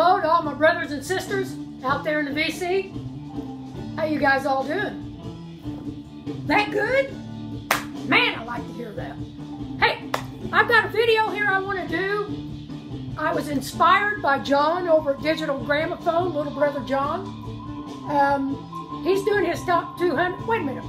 Hello to all my brothers and sisters out there in the VC. How you guys all doing? That good? Man, I like to hear that. Hey, I've got a video here I want to do. I was inspired by Jon over at Digital Gramophone, little brother Jon. He's doing his top 200. Wait a minute.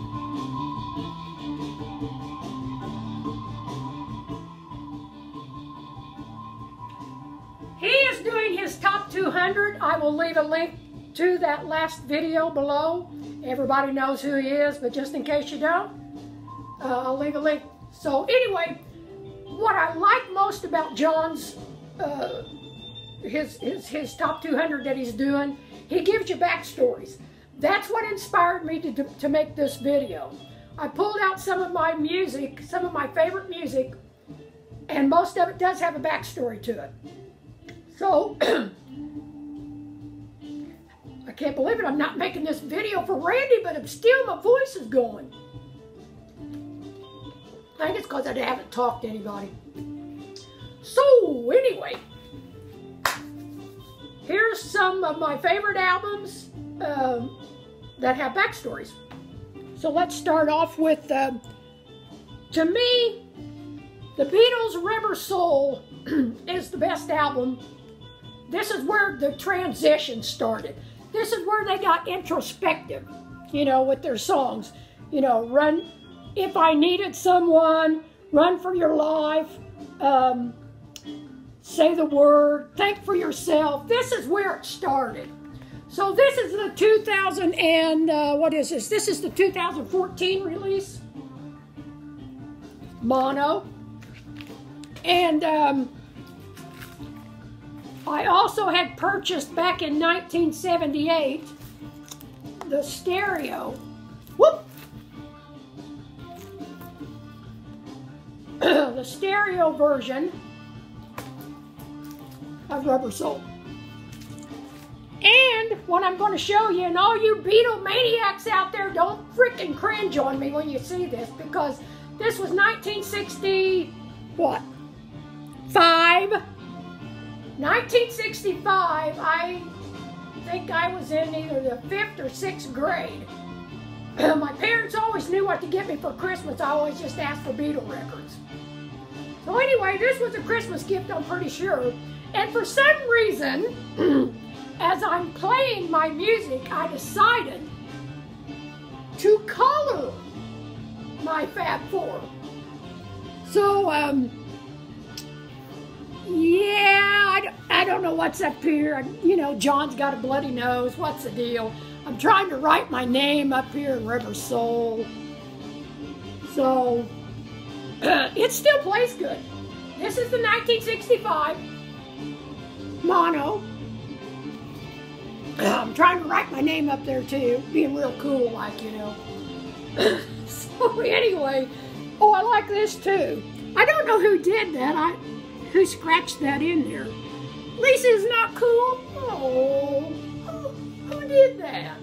He is doing his top 200. I will leave a link to that last video below. Everybody knows who he is, but just in case you don't, I'll leave a link. So anyway, what I like most about Jon's his top 200 that he's doing, he gives you backstories. That's what inspired me to make this video. I pulled out some of my music, some of my favorite music, and most of it does have a backstory to it. So, I can't believe it, I'm not making this video for Randy, but still my voice is going. I think it's because I haven't talked to anybody. So, anyway, here's some of my favorite albums that have backstories. So let's start off with, to me, the Beatles' Rubber Soul is the best album. This is where the transition started. This is where they got introspective, you know, with their songs. You know, Run, If I Needed Someone, Run for Your Life, Say the Word, Think for Yourself. This is where it started. So this is the 2000 and, what is this? This is the 2014 release. Mono. And I also had purchased back in 1978 the stereo. Whoop! The stereo version of Rubber Soul. And what I'm going to show you, and all you Beatle maniacs out there, don't freaking cringe on me when you see this, because this was 1960, what? 1965, I think I was in either the 5th or 6th grade. My parents always knew what to get me for Christmas. I always just asked for Beatle records. So anyway, this was a Christmas gift, I'm pretty sure. And for some reason, as I'm playing my music, I decided to color my Fab Four. So, yeah, I don't know what's up here. You know, Jon's got a bloody nose. What's the deal? I'm trying to write my name up here in Rubber Soul. So, it still plays good. This is the 1965 mono. I'm trying to write my name up there too, being real cool like, you know. So anyway, oh, I like this too. I don't know who did that. Who scratched that in there? Lisa is not cool. Oh, who did that?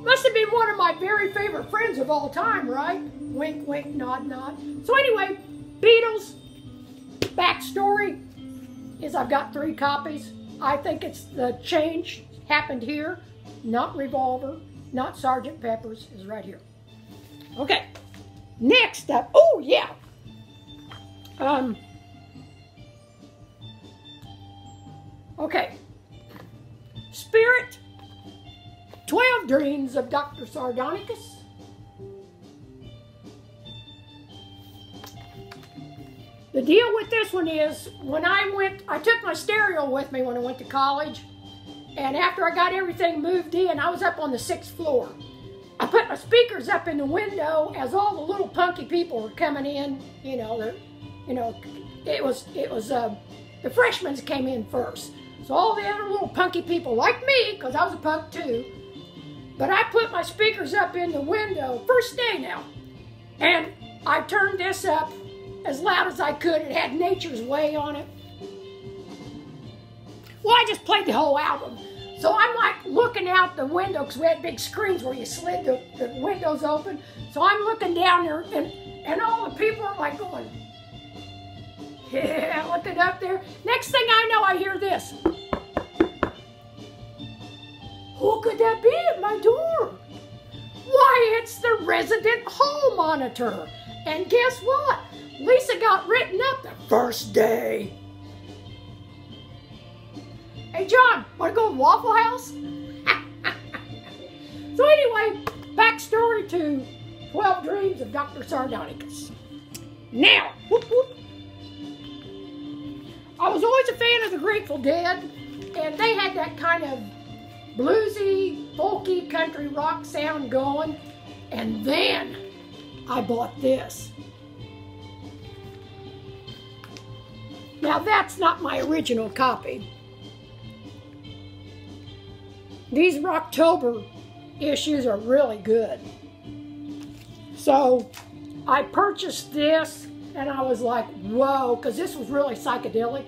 Must have been one of my very favorite friends of all time, right? Wink, wink, nod, nod. So anyway, Beatles backstory is I've got 3 copies. I think it's the change happened here, not Revolver, not Sgt. Pepper's, is right here. Okay, next up, oh yeah. Okay, Spirit, 12 Dreams of Dr. Sardonicus. The deal with this one is, when I took my stereo with me when I went to college, and after I got everything moved in, I was up on the 6th floor. I put my speakers up in the window as all the little punky people were coming in. You know, it was the freshmen came in first. So all the other little punky people, like me, because I was a punk too, but I put my speakers up in the window, first day now, and I turned this up as loud as I could. It had Nature's Way on it. Well, I just played the whole album. So I'm like looking out the window, because we had big screens where you slid the windows open. So I'm looking down there, and all the people are like going, Yeah, look it up there. Next thing I know, I hear this. Who could that be at my door? Why, it's the resident hall monitor. And guess what? Lisa got written up the first day. Hey, John, want to go to Waffle House? So anyway, backstory to 12 Dreams of Dr. Sardonicus. Now, whoop, whoop. I was always a fan of the Grateful Dead, and they had that kind of bluesy, folky, country rock sound going. And then I bought this. Now that's not my original copy. These Rocktober issues are really good. So I purchased this and I was like, whoa, because this was really psychedelic.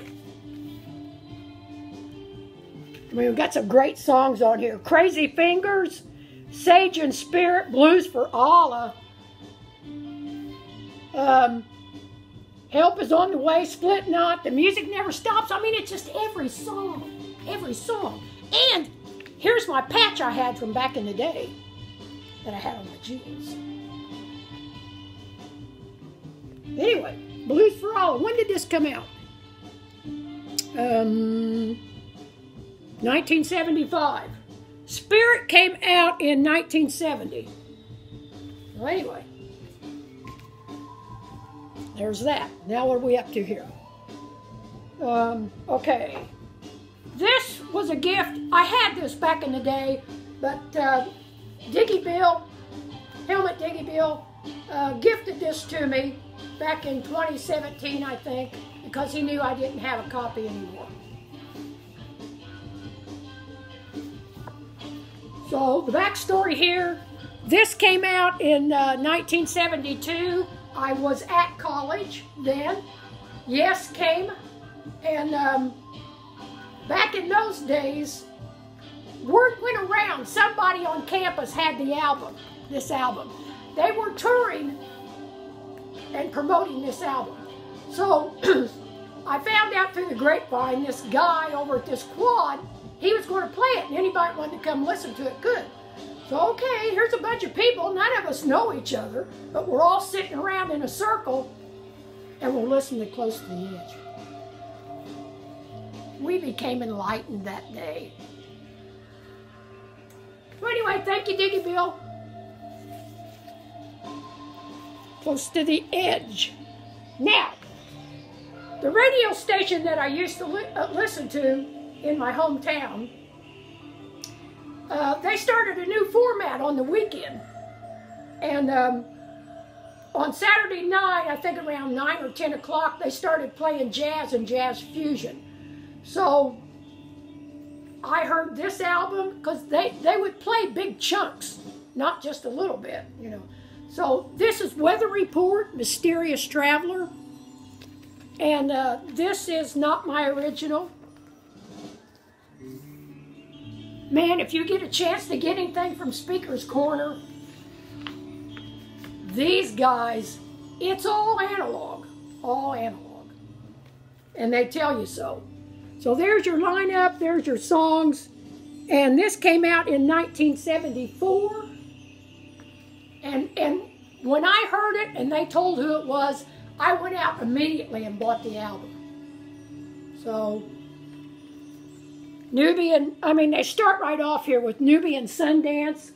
I mean, we've got some great songs on here. Crazy Fingers, Sage and Spirit, Blues for Allah. Help is on the way, Split Knot, The Music Never Stops. I mean, it's just every song, every song. And here's my patch I had from back in the day that I had on my jeans. Anyway, Blues for Allah. When did this come out? 1975. Spirit came out in 1970. Well, anyway. There's that. Now what are we up to here? Okay. This was a gift. I had this back in the day, but Diggy Bill, Helmet Diggy Bill, gifted this to me back in 2017, I think, because he knew I didn't have a copy anymore. So the backstory here, this came out in 1972. I was at college then. Yes came, and back in those days, word went around. Somebody on campus had the album, this album. They were touring and promoting this album. So I found out through the grapevine, this guy over at this quad, he was going to play it, and anybody that wanted to come listen to it could. So, okay, here's a bunch of people. None of us know each other, but we're all sitting around in a circle, and we're listening close to the edge. We became enlightened that day. So anyway, thank you, Diggy Bill. Close to the edge. Now, the radio station that I used to listen to in my hometown, they started a new format on the weekend. And on Saturday night, I think around 9 or 10 o'clock, they started playing jazz and jazz fusion. So I heard this album, because they would play big chunks, not just a little bit, you know. So this is Weather Report, Mysterious Traveler. And this is not my original. Man, if you get a chance to get anything from Speaker's Corner, these guys, it's all analog. All analog. And they tell you so. So there's your lineup, there's your songs. And this came out in 1974. And when I heard it and they told who it was, I went out immediately and bought the album. So, Nubian, I mean, they start right off here with Nubian Sundance.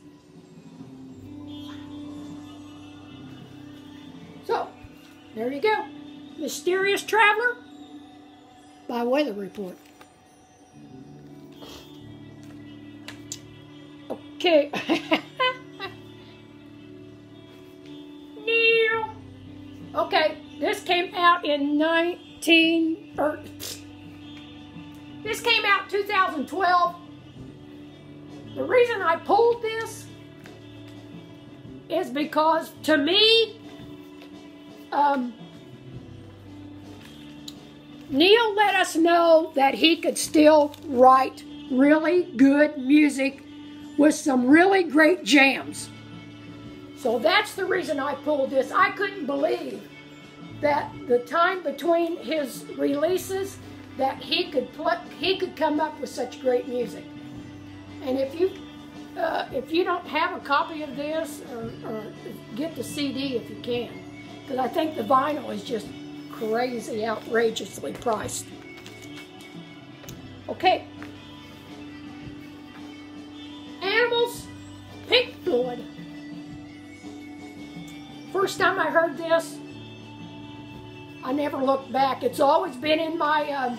So, there you go. Mysterious Traveler by Weather Report. Okay. Okay, this came out in 2012. The reason I pulled this is because, to me, Neil let us know that he could still write really good music with some really great jams. So that's the reason I pulled this. I couldn't believe that the time between his releases that he could come up with such great music. And if you don't have a copy of this, or get the CD if you can, because I think the vinyl is just crazy, outrageously priced. Okay. Animals, Pink Floyd. First time I heard this, I never looked back. It's always been in my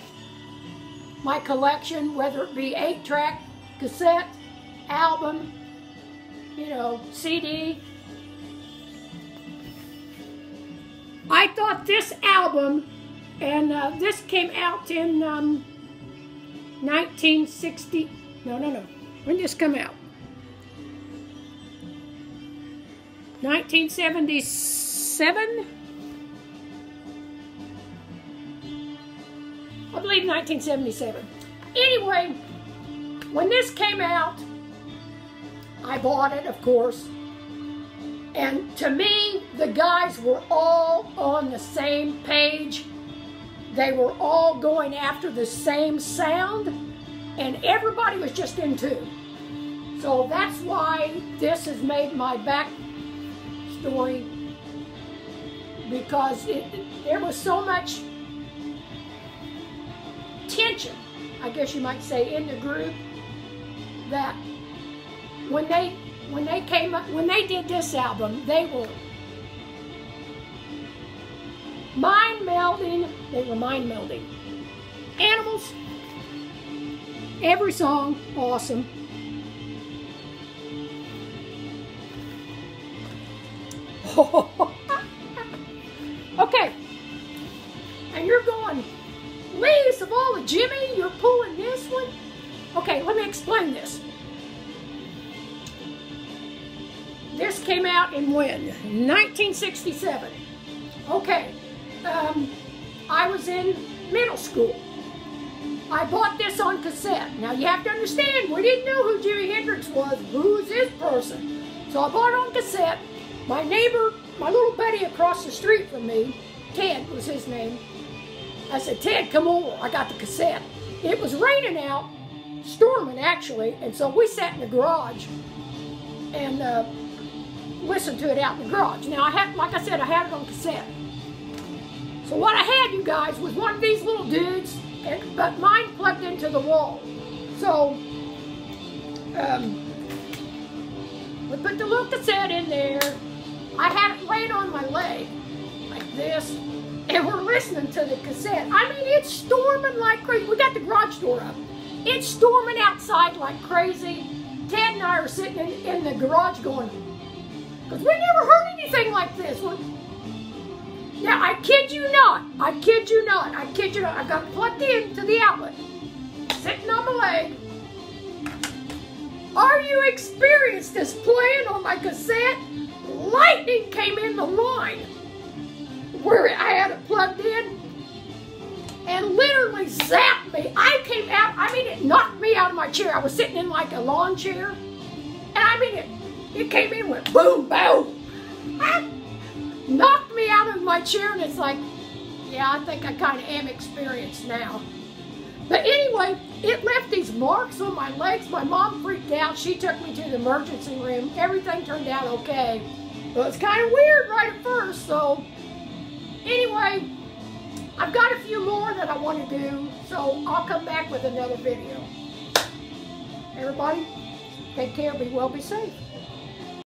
my collection, whether it be 8-track, cassette, album, you know, CD. I thought this album, and this came out in 1960. No. When did this come out? 1977? I believe 1977. Anyway, when this came out, I bought it, of course. And to me, the guys were all on the same page. They were all going after the same sound, and everybody was just in tune. So that's why this has made my backstory, because there was so much tension, I guess you might say, in the group, that when they did this album, they were mind-melding. Animals, every song, awesome. Okay, and you're going, Least of all, Jimmy, you're pulling this one? Okay, let me explain this. This came out in when? 1967. Okay, I was in middle school. I bought this on cassette. Now you have to understand, we didn't know who Jimi Hendrix was. Who's this person? So I bought it on cassette. My neighbor, my little buddy across the street from me, Ted was his name. I said, Ted, come over. I got the cassette. It was raining out, storming actually, and so we sat in the garage and listened to it out in the garage. Now, like I said, I had it on cassette. So what I had, you guys, was one of these little dudes, but mine plugged into the wall. So we put the little cassette in there. I had it laid on my leg, like this, and we're listening to the cassette. I mean, it's storming like crazy. We got the garage door up. It's storming outside like crazy. Ted and I are sitting in the garage going, because we never heard anything like this. Now, I kid you not. I kid you not. I got it plugged in to the outlet, sitting on my leg. Are you experienced this playing on my cassette? Lightning came in the line where I had it plugged in and literally zapped me. I came out, I mean, it knocked me out of my chair. I was sitting in like a lawn chair, and I mean, it came in and went boom, boom. Knocked me out of my chair, and it's like, yeah, I think I kind of am experienced now. But anyway, it left these marks on my legs. My mom freaked out. She took me to the emergency room. Everything turned out okay. But it was kind of weird right at first. So anyway, I've got a few more that I want to do. So I'll come back with another video. Everybody, take care, be well, be safe.